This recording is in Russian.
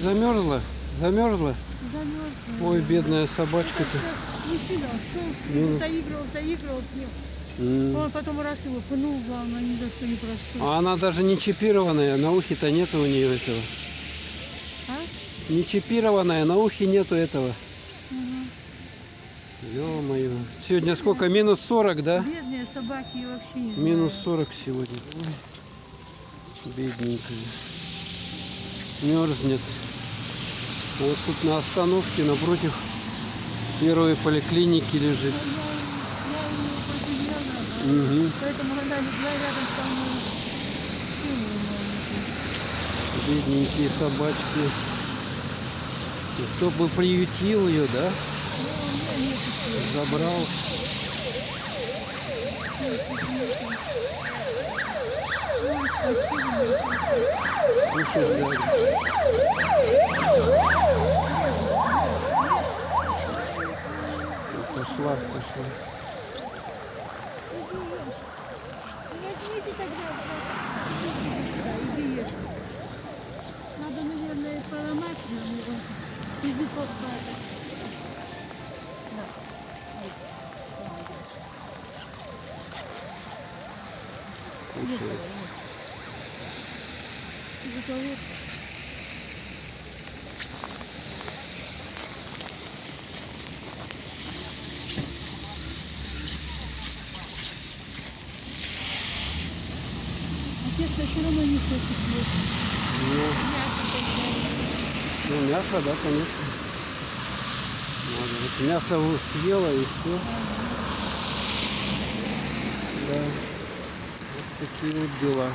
Замерзла? Замерзла? Замерзла. Ой, бедная собачка-то. Мужчина шел с Ну. ним, заигрывал с ним. Он потом раз его пнул, главное, ни за что не прошло. А она даже не чипированная, на ухе-то нету у нее этого. А? Не чипированная, на ухе нету этого. Угу. Ё-моё. Сегодня сколько? Минус 40, да? Бедные собаки вообще не Минус знаю. 40 сегодня. Ой, бедненькая. Мерзнет. Вот тут на остановке напротив первой поликлиники лежит. Я его потеряла, Угу. поэтому она легла рядом со мной. Бедненькие собачки. И кто бы приютил ее, да? Забрал. Слушай, да. Пошла, пошла. Возьмите тогда, иди ешь. Надо, наверное, поломать нам его. Языков падает. Кушает. Языковед. А тесто все равно не хочет есть. Ну, мясо, да, конечно. Надо. Вот мясо съела и все. Да. Вот такие вот дела.